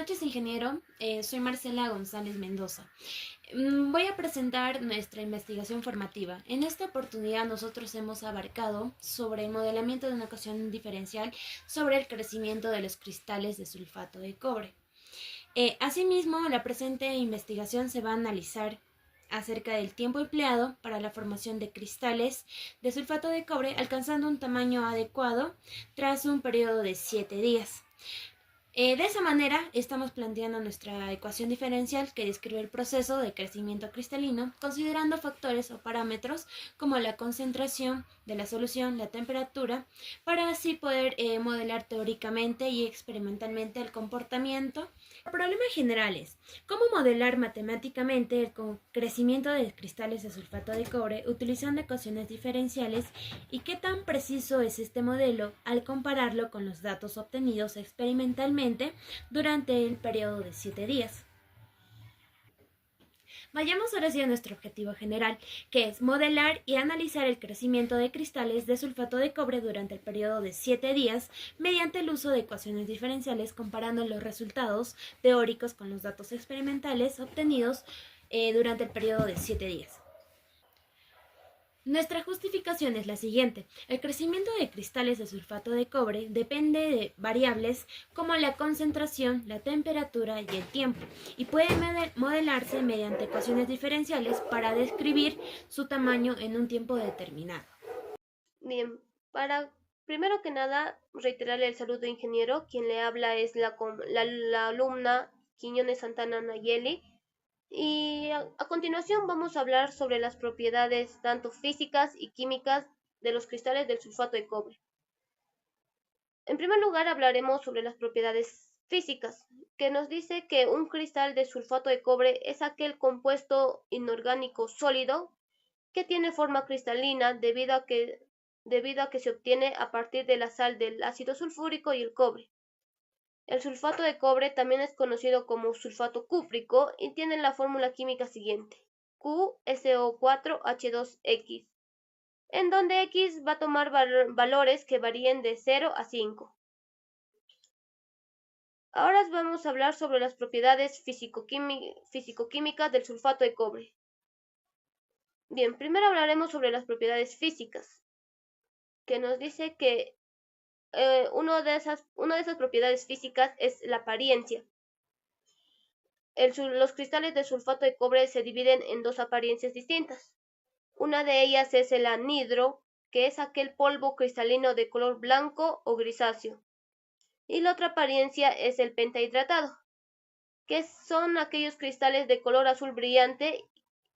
noches, ingeniero. Soy Marcela González Mendoza. Voy a presentar nuestra investigación formativa. En esta oportunidad nosotros hemos abarcado sobre el modelamiento de una ecuación diferencial sobre el crecimiento de los cristales de sulfato de cobre. Asimismo, la presente investigación se va a analizar acerca del tiempo empleado para la formación de cristales de sulfato de cobre alcanzando un tamaño adecuado tras un periodo de 7 días. De esa manera, estamos planteando nuestra ecuación diferencial que describe el proceso de crecimiento cristalino, considerando factores o parámetros como la concentración de la solución, la temperatura, para así poder modelar teóricamente y experimentalmente el comportamiento. El problema general es cómo modelar matemáticamente el crecimiento de cristales de sulfato de cobre utilizando ecuaciones diferenciales y qué tan preciso es este modelo al compararlo con los datos obtenidos experimentalmente durante el periodo de 7 días. Vayamos ahora hacia nuestro objetivo general, que es modelar y analizar el crecimiento de cristales de sulfato de cobre durante el periodo de 7 días mediante el uso de ecuaciones diferenciales comparando los resultados teóricos con los datos experimentales obtenidos durante el periodo de 7 días. Nuestra justificación es la siguiente. El crecimiento de cristales de sulfato de cobre depende de variables como la concentración, la temperatura y el tiempo, y puede modelarse mediante ecuaciones diferenciales para describir su tamaño en un tiempo determinado. Bien, para primero que nada reiterarle el saludo ingeniero. Quien le habla es la alumna Quiñones Santana Nayeli. Y a continuación vamos a hablar sobre las propiedades tanto físicas y químicas de los cristales del sulfato de cobre. En primer lugar hablaremos sobre las propiedades físicas, que nos dice que un cristal de sulfato de cobre es aquel compuesto inorgánico sólido que tiene forma cristalina debido a que se obtiene a partir de la sal del ácido sulfúrico y el cobre. El sulfato de cobre también es conocido como sulfato cúprico y tiene la fórmula química siguiente: QSO4H2X, en donde X va a tomar valores que varíen de 0 a 5. Ahora vamos a hablar sobre las propiedades físico-químicas del sulfato de cobre. Bien, primero hablaremos sobre las propiedades físicas, que nos dice que una de esas propiedades físicas es la apariencia. Los cristales de sulfato de cobre se dividen en dos apariencias distintas. Una de ellas es el anhidro, que es aquel polvo cristalino de color blanco o grisáceo. Y la otra apariencia es el pentahidratado, que son aquellos cristales de color azul brillante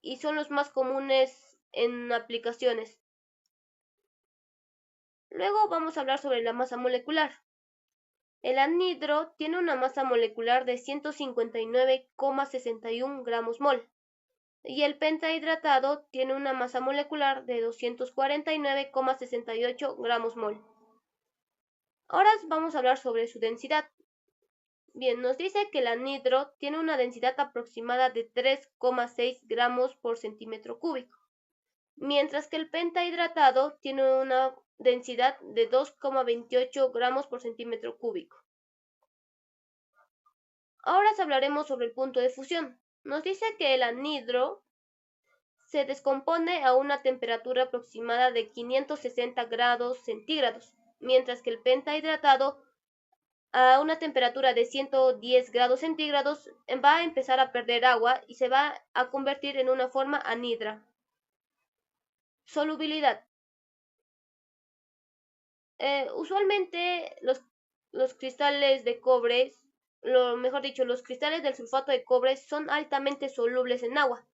y son los más comunes en aplicaciones. Luego vamos a hablar sobre la masa molecular. El anhidro tiene una masa molecular de 159,61 gramos mol y el pentahidratado tiene una masa molecular de 249,68 gramos mol. Ahora vamos a hablar sobre su densidad. Bien, nos dice que el anhidro tiene una densidad aproximada de 3,6 gramos por centímetro cúbico, mientras que el pentahidratado tiene una densidad de 2,28 gramos por centímetro cúbico. Ahora hablaremos sobre el punto de fusión. Nos dice que el anhidro se descompone a una temperatura aproximada de 560 grados centígrados, mientras que el pentahidratado a una temperatura de 110 grados centígrados va a empezar a perder agua y se va a convertir en una forma anhidra. Solubilidad. Usualmente los cristales de cobre, los cristales del sulfato de cobre son altamente solubles en agua,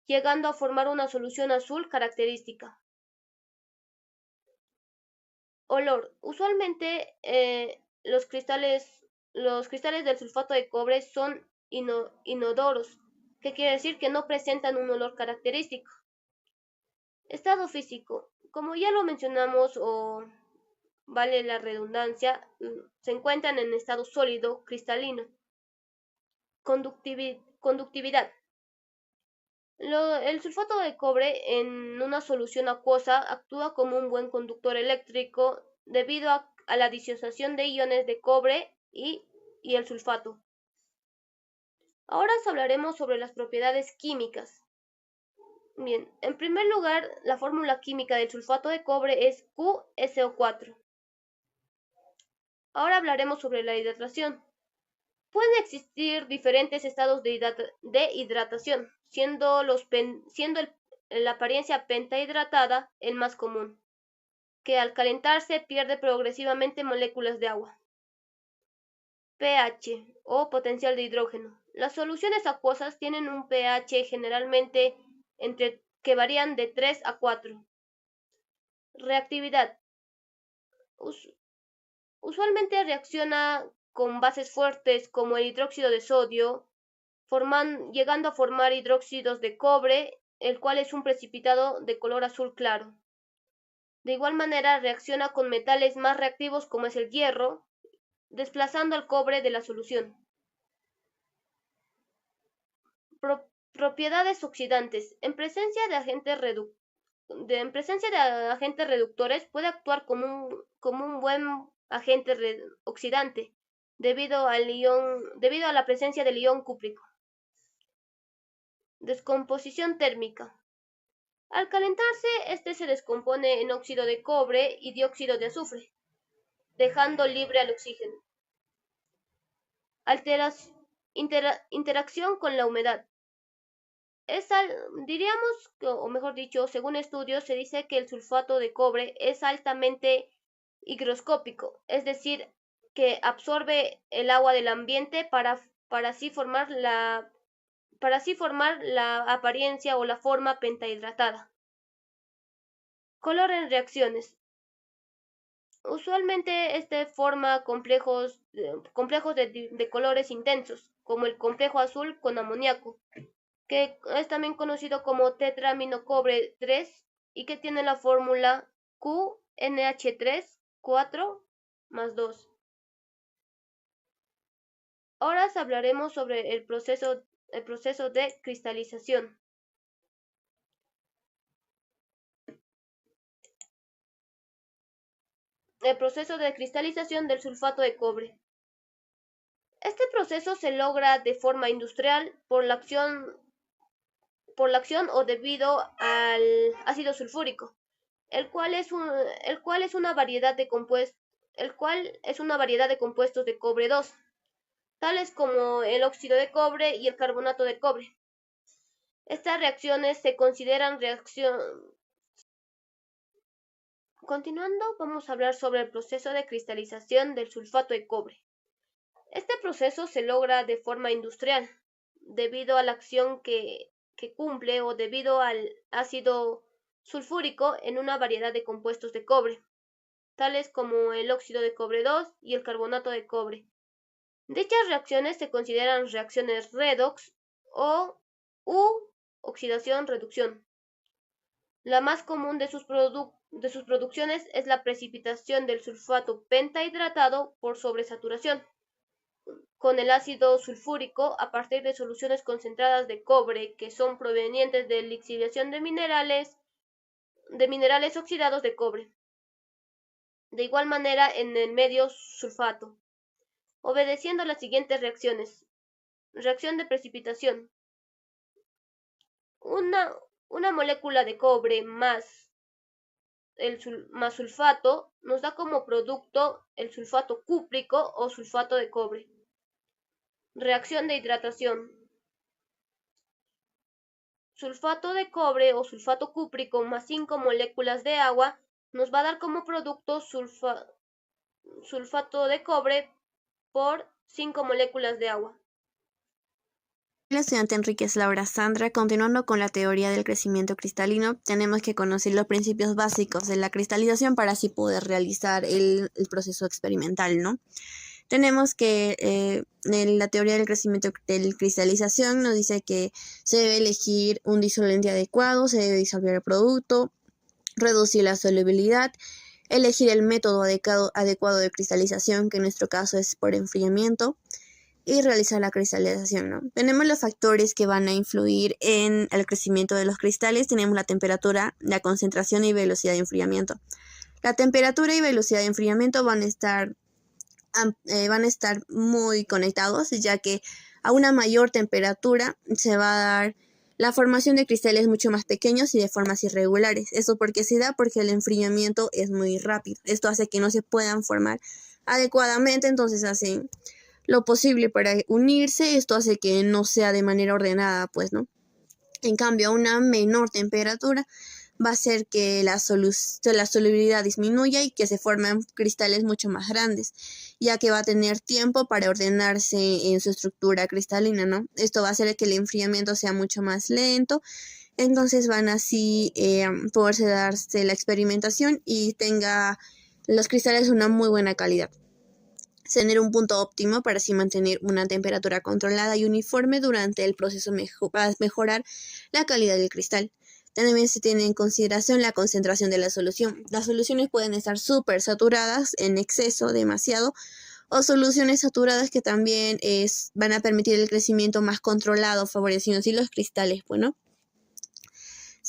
llegando a formar una solución azul característica. Olor. Usualmente los cristales del sulfato de cobre son inodoros, que quiere decir que no presentan un olor característico. Estado físico. Como ya lo mencionamos, o vale la redundancia, se encuentran en estado sólido cristalino. Conductividad. El sulfato de cobre en una solución acuosa actúa como un buen conductor eléctrico debido a la disociación de iones de cobre y el sulfato. Ahora hablaremos sobre las propiedades químicas. Bien, en primer lugar, la fórmula química del sulfato de cobre es QSO4. Ahora hablaremos sobre la hidratación. Pueden existir diferentes estados de hidratación, siendo la apariencia pentahidratada el más común, que al calentarse pierde progresivamente moléculas de agua. pH o potencial de hidrógeno. Las soluciones acuosas tienen un pH generalmente que varían de 3 a 4. Reactividad. Usualmente reacciona con bases fuertes como el hidróxido de sodio, llegando a formar hidróxidos de cobre, el cual es un precipitado de color azul claro. De igual manera reacciona con metales más reactivos como es el hierro, desplazando al cobre de la solución. Propiedades oxidantes. En presencia de agentes reductores puede actuar como un buen agente oxidante debido a la presencia del ion cúprico. Descomposición térmica. Al calentarse, este se descompone en óxido de cobre y dióxido de azufre, dejando libre al oxígeno. Interacción con la humedad. Diríamos, o mejor dicho, según estudios, se dice que el sulfato de cobre es altamente higroscópico, es decir, que absorbe el agua del ambiente para así formar la apariencia o la forma pentahidratada. Color en reacciones. Usualmente forma complejos de colores intensos, como el complejo azul con amoníaco, que es también conocido como tetraminocobre 3 y que tiene la fórmula QNH3 4 más 2. Ahora hablaremos sobre el proceso de cristalización. El proceso de cristalización del sulfato de cobre. Este proceso se logra de forma industrial por la acción o debido al ácido sulfúrico, el cual es una variedad de compuestos de cobre 2, tales como el óxido de cobre y el carbonato de cobre. Estas reacciones se consideran Continuando, vamos a hablar sobre el proceso de cristalización del sulfato de cobre. Este proceso se logra de forma industrial, debido a la acción que cumple o debido al ácido sulfúrico en una variedad de compuestos de cobre, tales como el óxido de cobre 2 y el carbonato de cobre. Dichas reacciones se consideran reacciones redox o oxidación-reducción. La más común de sus producciones es la precipitación del sulfato pentahidratado por sobresaturación con el ácido sulfúrico a partir de soluciones concentradas de cobre que son provenientes de lixiviación de minerales oxidados de cobre. De igual manera en el medio sulfato, obedeciendo las siguientes reacciones. Reacción de precipitación. Una molécula de cobre más sulfato nos da como producto el sulfato cúprico o sulfato de cobre. Reacción de hidratación. Sulfato de cobre o sulfato cúprico más 5 moléculas de agua nos va a dar como producto sulfato de cobre por 5 moléculas de agua. La estudiante Enríquez Laura Sandra, continuando con la teoría del crecimiento cristalino, tenemos que conocer los principios básicos de la cristalización para así poder realizar el proceso experimental, ¿no? Tenemos que en la teoría del crecimiento de cristalización nos dice que se debe elegir un disolvente adecuado, se debe disolver el producto, reducir la solubilidad, elegir el método adecuado de cristalización, que en nuestro caso es por enfriamiento, y realizar la cristalización, ¿no? Tenemos los factores que van a influir en el crecimiento de los cristales. Tenemos la temperatura, la concentración y velocidad de enfriamiento. La temperatura y velocidad de enfriamiento van a estar muy conectados, ya que A una mayor temperatura se va a dar la formación de cristales mucho más pequeños y de formas irregulares. Esto porque se da porque el enfriamiento es muy rápido. Esto hace que no se puedan formar adecuadamente, entonces hacen lo posible para unirse. Esto hace que no sea de manera ordenada, pues, ¿no? En cambio, a una menor temperatura va a hacer que la solubilidad disminuya y que se formen cristales mucho más grandes, ya que va a tener tiempo para ordenarse en su estructura cristalina, ¿no? Esto va a hacer que el enfriamiento sea mucho más lento, entonces van así poderse darse la experimentación y tenga los cristales una muy buena calidad. Tener un punto óptimo para así mantener una temperatura controlada y uniforme durante el proceso para mejorar la calidad del cristal. También se tiene en consideración la concentración de la solución. Las soluciones pueden estar súper saturadas, en exceso, demasiado, o soluciones saturadas que también van a permitir el crecimiento más controlado, favoreciendo así los cristales, bueno.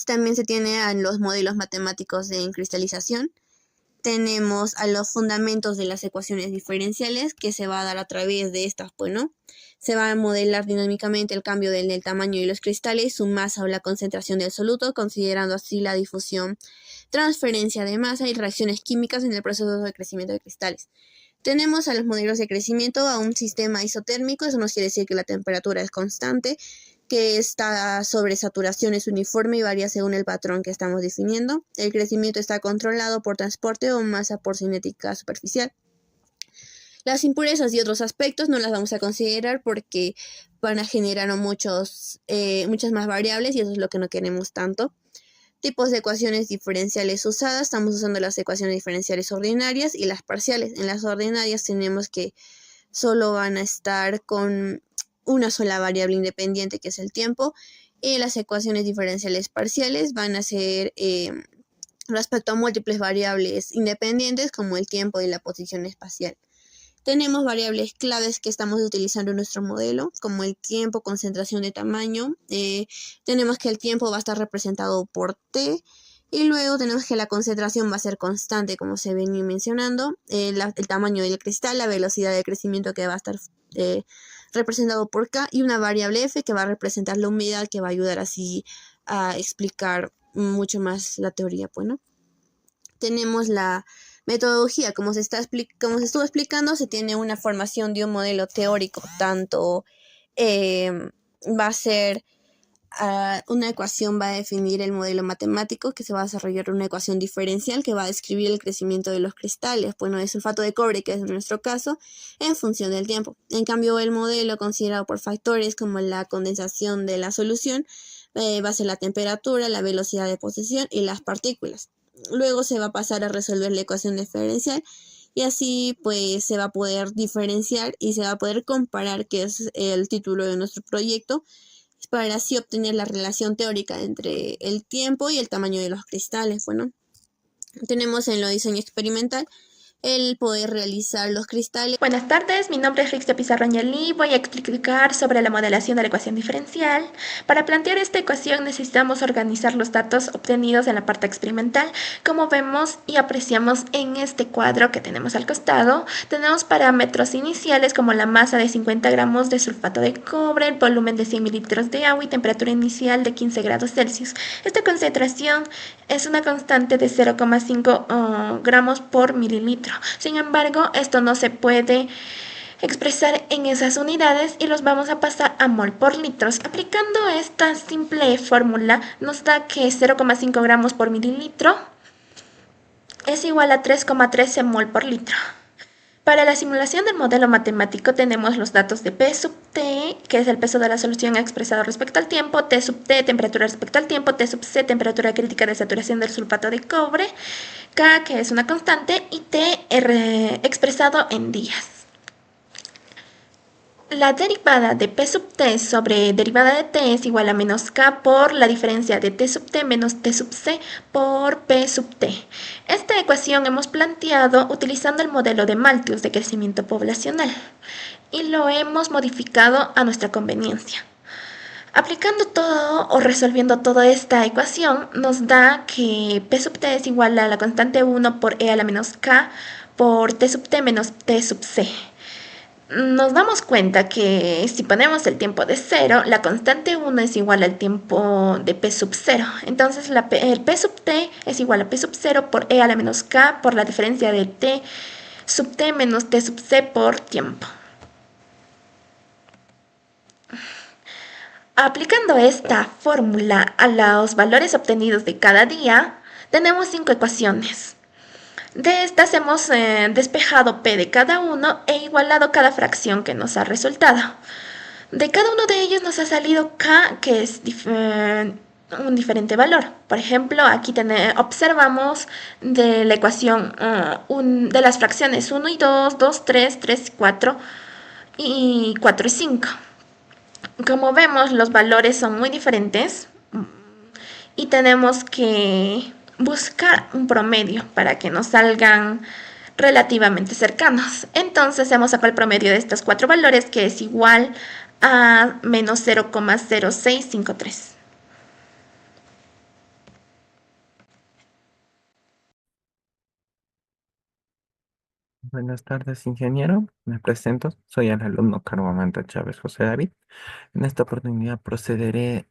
También se tiene a los modelos matemáticos de cristalización. Tenemos a los fundamentos de las ecuaciones diferenciales que se va a dar a través de estas, bueno. Se va a modelar dinámicamente el cambio del tamaño de los cristales, su masa o la concentración del soluto, considerando así la difusión, transferencia de masa y reacciones químicas en el proceso de crecimiento de cristales. Tenemos a los modelos de crecimiento a un sistema isotérmico. Eso nos quiere decir que la temperatura es constante, que esta sobresaturación es uniforme y varía según el patrón que estamos definiendo. El crecimiento está controlado por transporte o masa por cinética superficial. Las impurezas y otros aspectos no las vamos a considerar porque van a generar muchas más variables y eso es lo que no queremos tanto. Tipos de ecuaciones diferenciales usadas. Estamos usando las ecuaciones diferenciales ordinarias y las parciales. En las ordinarias tenemos que solo van a estar con una sola variable independiente, que es el tiempo, y las ecuaciones diferenciales parciales van a ser respecto a múltiples variables independientes como el tiempo y la posición espacial. Tenemos variables claves que estamos utilizando en nuestro modelo, como el tiempo, concentración de tamaño. Tenemos que el tiempo va a estar representado por T, y luego tenemos que la concentración va a ser constante, como se venía mencionando, el tamaño del cristal, la velocidad de crecimiento que va a estar representado por K, y una variable F que va a representar la humedad, que va a ayudar así a explicar mucho más la teoría. Bueno, tenemos la metodología. Como se estuvo explicando, se tiene una formación de un modelo teórico, tanto va a ser una ecuación va a definir el modelo matemático, que se va a desarrollar una ecuación diferencial que va a describir el crecimiento de los cristales, bueno, de sulfato de cobre, que es en nuestro caso, en función del tiempo. En cambio, el modelo considerado por factores como la condensación de la solución va a ser la temperatura, la velocidad de posición y las partículas. Luego se va a pasar a resolver la ecuación diferencial y así pues se va a poder diferenciar y se va a poder comparar, que es el título de nuestro proyecto, para así obtener la relación teórica entre el tiempo y el tamaño de los cristales. Bueno, tenemos en lo diseño experimental el poder realizar los cristales. Buenas tardes, mi nombre es Rixia Pizarro Añalí. Voy a explicar sobre la modelación de la ecuación diferencial. Para plantear esta ecuación necesitamos organizar los datos obtenidos en la parte experimental. Como vemos y apreciamos en este cuadro que tenemos al costado, tenemos parámetros iniciales como la masa de 50 gramos de sulfato de cobre, el volumen de 100 mililitros de agua y temperatura inicial de 15 grados Celsius. Esta concentración es una constante de 0,5 gramos por mililitro. Sin embargo, esto no se puede expresar en esas unidades y los vamos a pasar a mol por litros. Aplicando esta simple fórmula nos da que 0,5 gramos por mililitro es igual a 3,13 mol por litro. Para la simulación del modelo matemático tenemos los datos de P sub T, que es el peso de la solución expresado respecto al tiempo, T sub T, temperatura respecto al tiempo, T sub C, temperatura crítica de saturación del sulfato de cobre, K, que es una constante, y T expresado en días. La derivada de P sub T sobre derivada de T es igual a menos K por la diferencia de T sub T menos T sub C por P sub T. Esta ecuación hemos planteado utilizando el modelo de Malthus de crecimiento poblacional y lo hemos modificado a nuestra conveniencia. Aplicando todo o resolviendo toda esta ecuación nos da que P sub T es igual a la constante 1 por E a la menos K por T sub T menos T sub C. nos damos cuenta que si ponemos el tiempo de cero, la constante 1 es igual al tiempo de P sub cero. Entonces el P sub t es igual a P sub cero por E a la menos K por la diferencia de T sub t menos T sub c por tiempo. Aplicando esta fórmula a los valores obtenidos de cada día, tenemos 5 ecuaciones. De estas hemos despejado P de cada uno e igualado cada fracción que nos ha resultado. De cada uno de ellos nos ha salido K, que es un diferente valor. Por ejemplo, aquí observamos de la ecuación de las fracciones 1 y 2, 2, 3, 3 y 4 y 4 y 5. Como vemos, los valores son muy diferentes y tenemos que buscar un promedio para que nos salgan relativamente cercanos. Entonces hemos sacado el promedio de estos 4 valores, que es igual a menos 0,0653. Buenas tardes, ingeniero. Me presento. Soy el alumno Carvamanta Chávez José David. En esta oportunidad procederé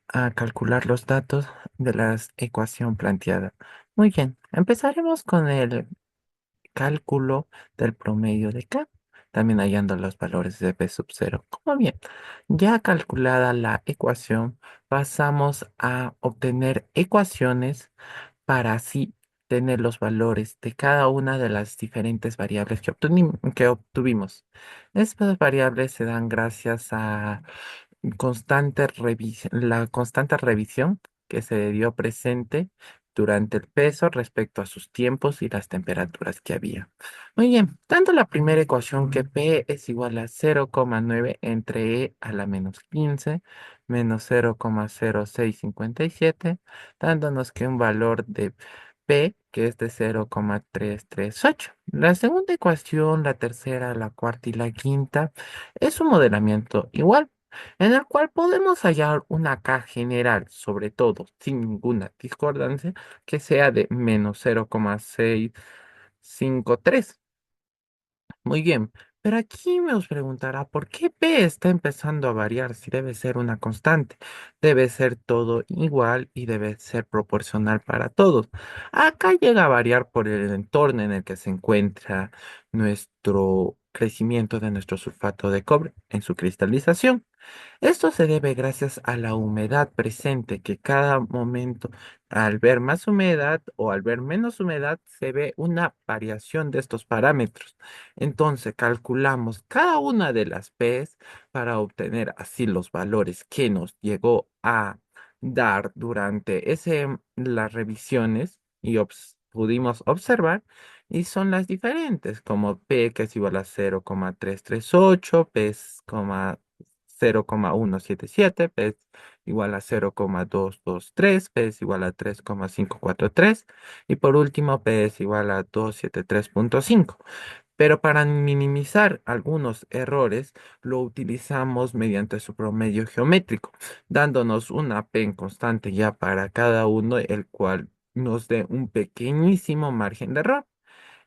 a calcular los datos de la ecuación planteada. Muy bien, empezaremos con el cálculo del promedio de K, también hallando los valores de P sub cero. Como bien, ya calculada la ecuación, pasamos a obtener ecuaciones para así tener los valores de cada una de las diferentes variables que obtuvimos. Estas variables se dan gracias a la constante revisión que se dio presente durante el peso respecto a sus tiempos y las temperaturas que había. Muy bien, dando la primera ecuación que P es igual a 0,9 entre E a la menos 15 menos 0,0657, dándonos que un valor de P, que es de 0,338. La segunda ecuación, la tercera, la cuarta y la quinta es un modelamiento igual, en el cual podemos hallar una K general, sobre todo, sin ninguna discordancia, que sea de menos 0,653. Muy bien, pero aquí me os preguntará por qué P está empezando a variar si debe ser una constante. Debe ser todo igual y debe ser proporcional para todos. Acá llega a variar por el entorno en el que se encuentra nuestro crecimiento de nuestro sulfato de cobre en su cristalización. Esto se debe gracias a la humedad presente, que cada momento, al ver más humedad o al ver menos humedad, se ve una variación de estos parámetros. Entonces, calculamos cada una de las P's para obtener así los valores que nos llegó a dar durante las revisiones y pudimos observar. Y son las diferentes, como P que es igual a 0,338, P es 0,177, P es igual a 0,223, P es igual a 3,543 y por último P es igual a 273,5. Pero para minimizar algunos errores, lo utilizamos mediante su promedio geométrico, dándonos una P en constante ya para cada uno, el cual nos dé un pequeñísimo margen de error.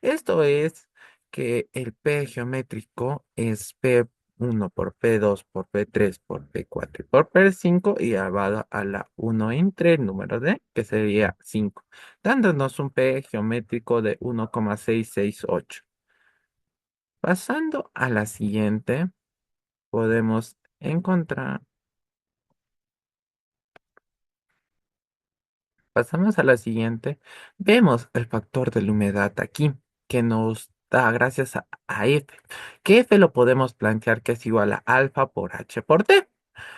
Esto es que el P geométrico es P1 por P2 por P3 por P4 y por P5 y elevado a la 1 entre el número D, que sería 5, dándonos un P geométrico de 1,668. Pasando a la siguiente, podemos encontrar, pasamos a la siguiente, vemos el factor de la humedad aquí, que nos da gracias a F, que F lo podemos plantear que es igual a alfa por H por T.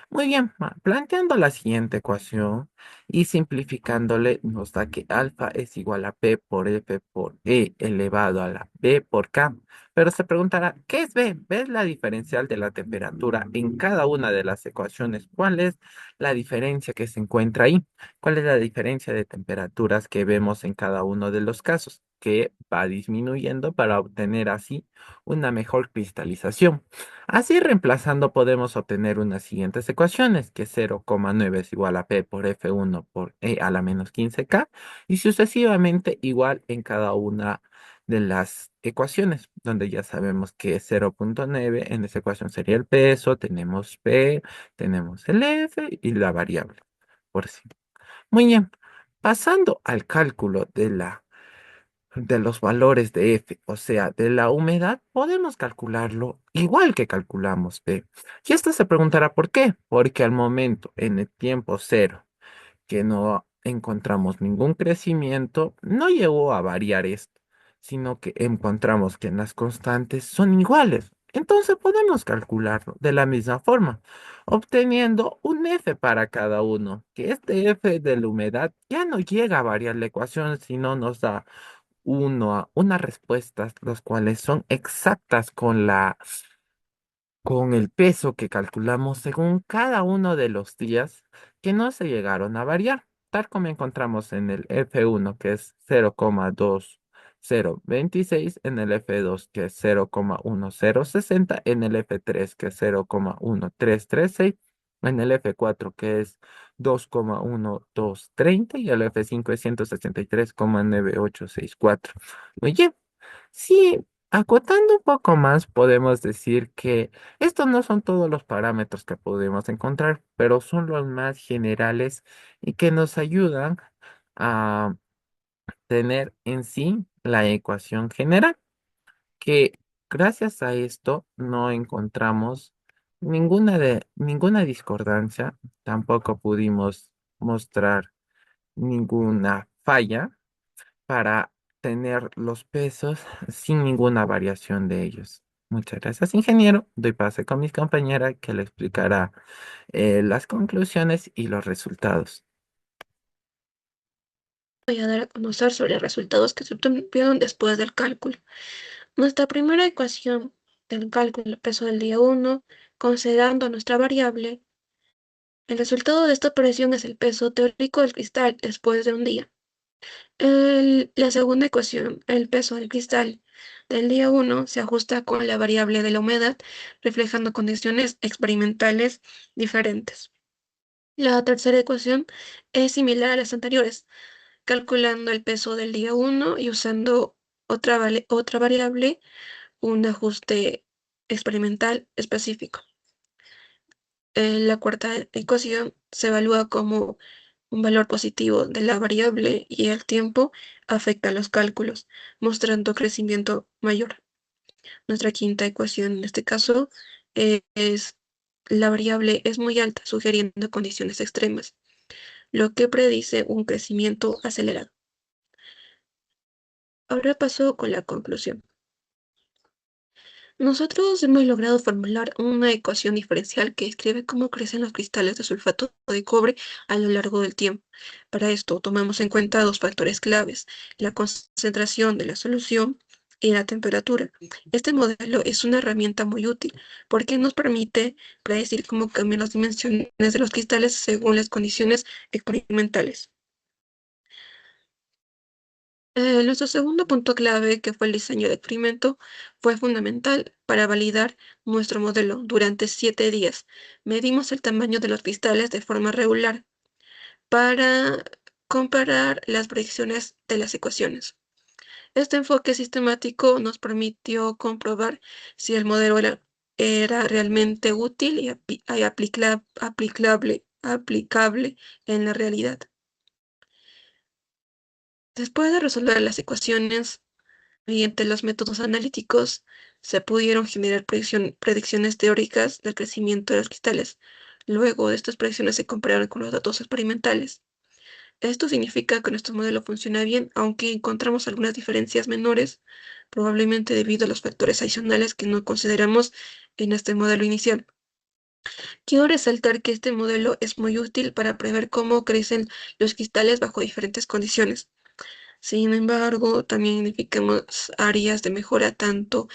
Muy bien, planteando la siguiente ecuación y simplificándole, nos da que alfa es igual a P por F por E elevado a la B por K. Pero se preguntará, ¿qué es B? B es la diferencial de la temperatura en cada una de las ecuaciones. ¿Cuál es la diferencia que se encuentra ahí? ¿Cuál es la diferencia de temperaturas que vemos en cada uno de los casos? Que va disminuyendo para obtener así una mejor cristalización. Así reemplazando podemos obtener unas siguientes ecuaciones, que 0,9 es igual a P por F1 por E a la menos 15K y sucesivamente igual en cada una de las ecuaciones, donde ya sabemos que 0,9 en esa ecuación sería el peso, tenemos P, tenemos el F y la variable, por sí. Muy bien, pasando al cálculo de los valores de F, o sea, de la humedad, podemos calcularlo igual que calculamos P. Y esto se preguntará por qué, porque al momento en el tiempo cero que no encontramos ningún crecimiento, no llegó a variar esto, sino que encontramos que las constantes son iguales. Entonces podemos calcularlo de la misma forma, obteniendo un F para cada uno, que este F de la humedad ya no llega a variar la ecuación, sino nos da unas respuestas, las cuales son exactas con el peso que calculamos según cada uno de los días que no se llegaron a variar, tal como encontramos en el F1 que es 0,2026, en el F2 que es 0,1060, en el F3 que es 0,1336, en el F4 que es 2,1230 y el F5 es 163,9864. Oye, sí, acotando un poco más, podemos decir que estos no son todos los parámetros que podemos encontrar, pero son los más generales y que nos ayudan a tener en sí la ecuación general, que gracias a esto no encontramos ninguna discordancia, tampoco pudimos mostrar ninguna falla para tener los pesos sin ninguna variación de ellos. Muchas gracias, ingeniero. Doy pase con mi compañera que le explicará las conclusiones y los resultados. Voy a dar a conocer sobre los resultados que se obtuvieron después del cálculo. Nuestra primera ecuación del cálculo del peso del día 1, considerando nuestra variable, el resultado de esta operación es el peso teórico del cristal después de un día. La segunda ecuación, el peso del cristal del día 1, se ajusta con la variable de la humedad, reflejando condiciones experimentales diferentes. La tercera ecuación es similar a las anteriores, calculando el peso del día 1 y usando otra variable, un ajuste experimental específico. La cuarta ecuación se evalúa como un valor positivo de la variable y el tiempo afecta a los cálculos, mostrando crecimiento mayor. Nuestra quinta ecuación en este caso es la variable es muy alta, sugiriendo condiciones extremas, lo que predice un crecimiento acelerado. Ahora paso con la conclusión. Nosotros hemos logrado formular una ecuación diferencial que describe cómo crecen los cristales de sulfato de cobre a lo largo del tiempo. Para esto tomamos en cuenta dos factores claves, la concentración de la solución y la temperatura. Este modelo es una herramienta muy útil porque nos permite predecir cómo cambian las dimensiones de los cristales según las condiciones experimentales. Nuestro segundo punto clave, que fue el diseño de experimento, fue fundamental para validar nuestro modelo. Durante 7 días medimos el tamaño de los cristales de forma regular para comparar las predicciones de las ecuaciones. Este enfoque sistemático nos permitió comprobar si el modelo era realmente útil y aplicable en la realidad. Después de resolver las ecuaciones, mediante los métodos analíticos se pudieron generar predicciones teóricas del crecimiento de los cristales. Luego de estas predicciones se compararon con los datos experimentales. Esto significa que nuestro modelo funciona bien, aunque encontramos algunas diferencias menores, probablemente debido a los factores adicionales que no consideramos en este modelo inicial. Quiero resaltar que este modelo es muy útil para prever cómo crecen los cristales bajo diferentes condiciones. Sin embargo, también identificamos áreas de mejora tanto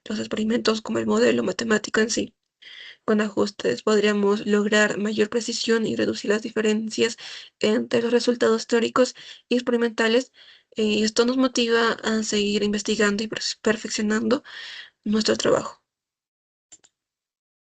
los experimentos como el modelo matemático en sí. Con ajustes podríamos lograr mayor precisión y reducir las diferencias entre los resultados teóricos y experimentales. Esto nos motiva a seguir investigando y perfeccionando nuestro trabajo.